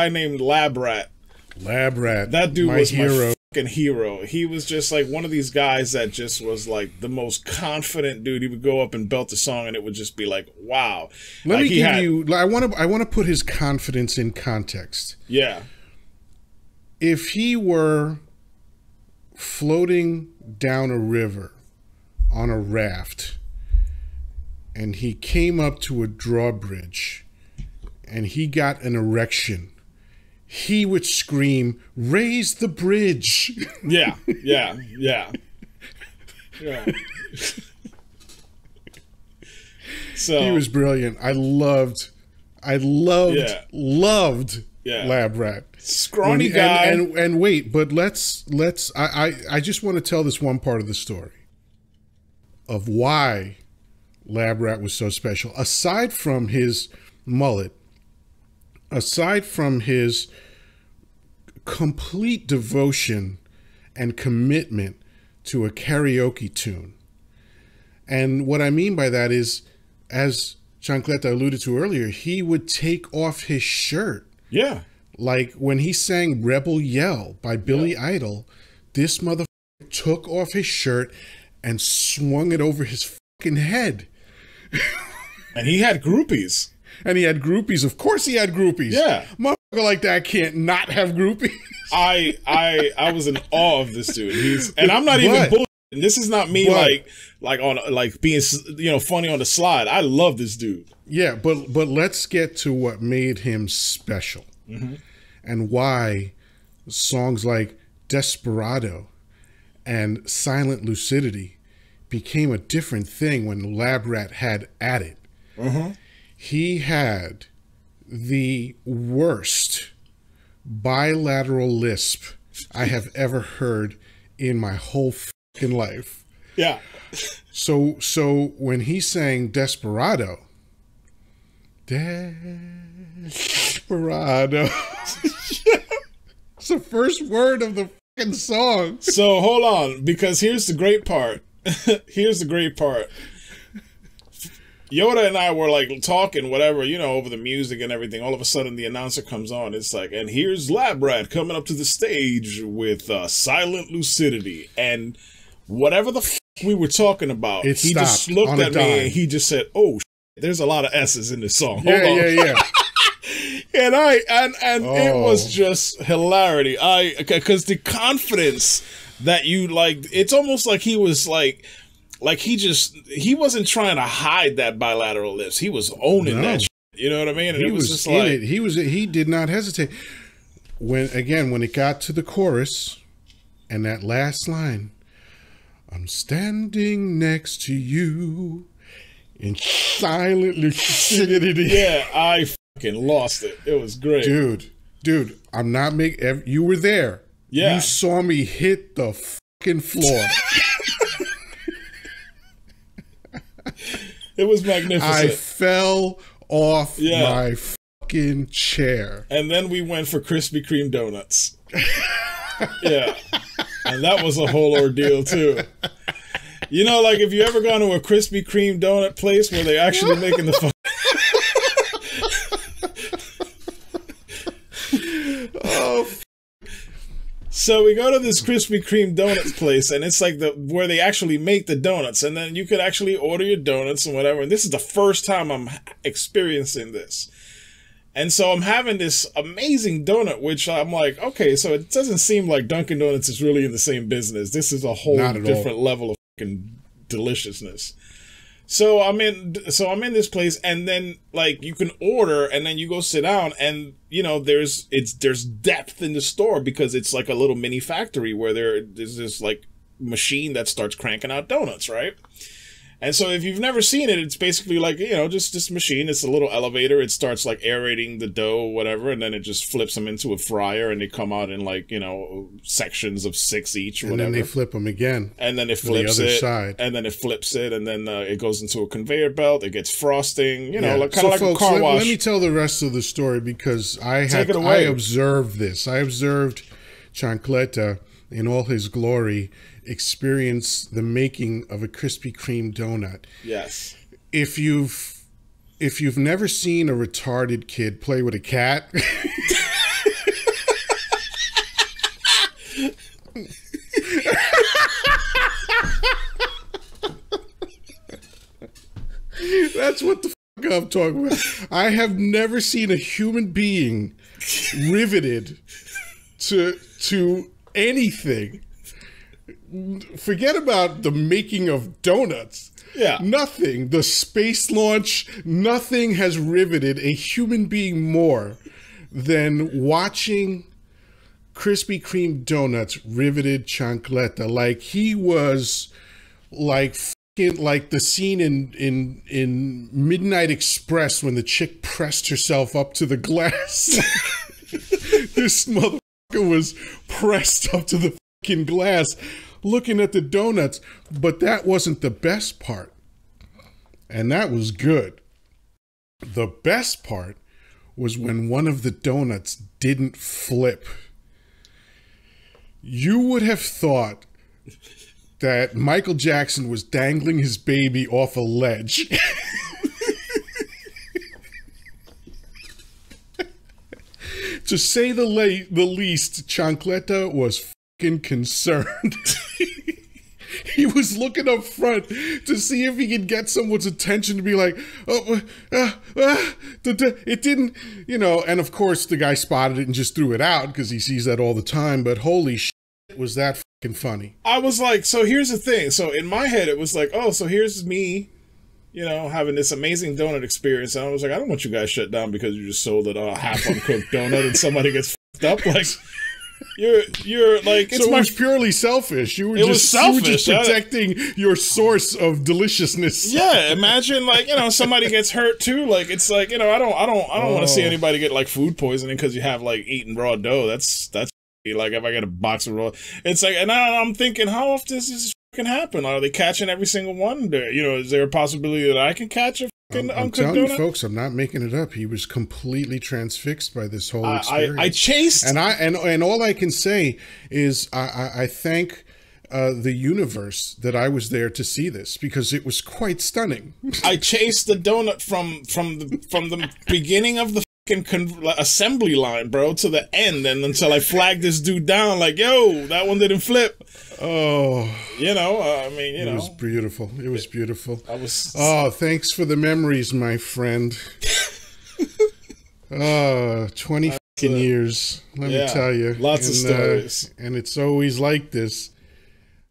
named Lab Rat. That dude was my fucking hero. He was just like one of these guys that just was like the most confident dude. He would go up and belt a song, and it would just be like, wow. Let me give you. I want to put his confidence in context. Yeah. If he were floating down a river on a raft, and he came up to a drawbridge, and he got an erection, he would scream, "Raise the bridge!" Yeah. So he was brilliant. I loved Lab Rat. Scrawny guy. And wait, but I just want to tell this one part of the story of why Lab Rat was so special. Aside from his mullet, aside from his complete devotion and commitment to a karaoke tune. And what I mean by that is, as Chancleta alluded to earlier, he would take off his shirt. Yeah. Like when he sang Rebel Yell by Billy Idol, this motherfucker took off his shirt and swung it over his fucking head. And he had groupies. And he had groupies. Of course he had groupies. Yeah. Motherfucker like that can't not have groupies. I was in awe of this dude. And I'm not even bullshitting. This is not me like being, you know, funny on the slide. I love this dude. Yeah, but let's get to what made him special. Mm-hmm. And why songs like Desperado and Silent Lucidity became a different thing when Lab Rat had at it. Mm-hmm. He had the worst bilateral lisp I have ever heard in my whole fucking life. Yeah. So when he sang Desperado, Desperado, it's the first word of the fucking song. So hold on, because here's the great part. Here's the great part. Yoddah and I were like talking, whatever, you know, over the music and everything. All of a sudden, the announcer comes on. It's like, and here's Lab Rat coming up to the stage with Silent Lucidity. And whatever the f we were talking about, he just looked at me and he just said, "Oh, there's a lot of S's in this song." Hold on. Yeah. And it was just hilarity. Because the confidence that you like, it's almost like he was like he wasn't trying to hide that bilateral lips. He was owning that shit, you know what I mean? And he was just in it. He did not hesitate. When it got to the chorus and that last line, I'm standing next to you in silent lucidity. Yeah, I fucking lost it. It was great. Dude, I'm not making, you were there. Yeah. You saw me hit the fucking floor. It was magnificent. I fell off my fucking chair. And then we went for Krispy Kreme donuts. Yeah. And that was a whole ordeal too. You know, like if you ever gone to a Krispy Kreme donut place where they actually making the fuck. Oh. So we go to this Krispy Kreme donuts place, and it's like where they actually make the donuts, and then you could actually order your donuts and whatever. And this is the first time I'm experiencing this. And so I'm having this amazing donut, which I'm like, okay, so it doesn't seem like Dunkin' Donuts is really in the same business. This is a whole different level of fucking deliciousness. So I'm in this place, and then like you can order, and then you go sit down, and you know there's depth in the store because it's like a little mini factory where there's this like machine that starts cranking out donuts, right? And so if you've never seen it, it's basically like, you know, just this machine. It's a little elevator. It starts like aerating the dough or whatever, and then it just flips them into a fryer, and they come out in like, you know, sections of 6 each or whatever. And then they flip them again. And then it flips the other it. Side. And then it flips it, and then it goes into a conveyor belt. It gets frosting, you know, like kind of like folks, a car wash. Let me tell the rest of the story because I observed this. I observed Chancleta in all his glory experience the making of a Krispy Kreme donut. Yes. If you've never seen a retarded kid play with a cat, that's what the fuck I'm talking about. I have never seen a human being riveted to anything. Forget about the making of donuts. Yeah. Nothing. The space launch, nothing has riveted a human being more than watching Krispy Kreme donuts riveted Chancleta. Like he was like like the scene in Midnight Express when the chick pressed herself up to the glass. This motherfucker was pressed up to the fucking glass looking at the donuts. But that wasn't the best part. And that was good. The best part was when one of the donuts didn't flip. You would have thought that Michael Jackson was dangling his baby off a ledge. To say the least, Chancleta was fucking concerned. He was looking up front to see if he could get someone's attention to be like, it didn't, you know, and of course the guy spotted it and just threw it out because he sees that all the time, but holy shit, was that fucking funny. I was like, so here's the thing. So in my head, it was like, oh, so here's me, you know, having this amazing donut experience. And I was like, I don't want you guys shut down because you just sold a half uncooked donut and somebody gets fucked up. Like, you're like, it's much purely selfish. You were just protecting your source of deliciousness. Yeah, imagine like, you know, somebody gets hurt too. Like, it's like, you know, I don't want to see anybody get like food poisoning because you have like eaten raw dough. That's like if I get a box of raw, it's like, and I'm thinking, how often does this fucking happen? Are they catching every single one? You know, is there a possibility that I can catch a fucking I'm telling you, folks, I'm not making it up. He was completely transfixed by this whole experience. I chased, and all I can say is I thank the universe that I was there to see this because it was quite stunning. I chased the donut from the beginning of the assembly line, bro, to the end, and until I flagged this dude down, like, yo, that one didn't flip. Oh, you know, I mean, you know, it was beautiful. It was beautiful. Oh, thanks for the memories, my friend. 20 fucking years. Let me tell you, lots of stories, and it's always like this.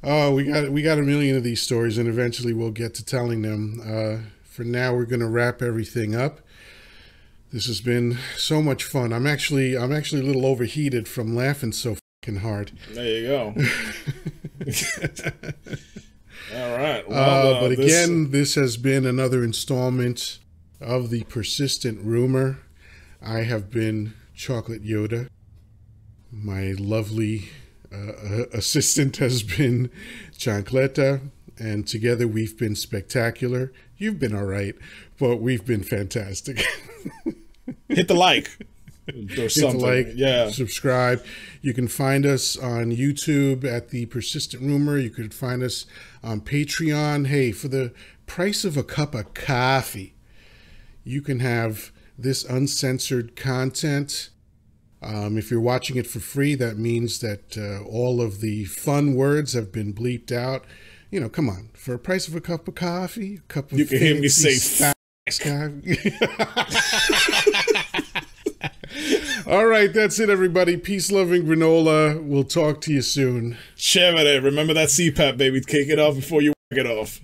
Oh, we got a million of these stories, and eventually we'll get to telling them. For now, we're gonna wrap everything up. This has been so much fun. I'm actually a little overheated from laughing so fucking hard. There you go. All right. Well, but again, this has been another installment of The Persistent Rumor. I have been Chocolate Yoddah. My lovely assistant has been Chancleta. And together we've been spectacular. You've been all right, but we've been fantastic. Hit the like. Or Hit something. the like, yeah. Subscribe. You can find us on YouTube at The Persistent Rumor. You could find us on Patreon. Hey, for the price of a cup of coffee, you can have this uncensored content. If you're watching it for free, that means that all of the fun words have been bleeped out. You know, come on. For a price of a cup of coffee, a cup of you can hear me say All right, that's it, everybody. Peace, loving granola. We'll talk to you soon. Chévere. Remember that CPAP, baby. Kick it off before you work it off.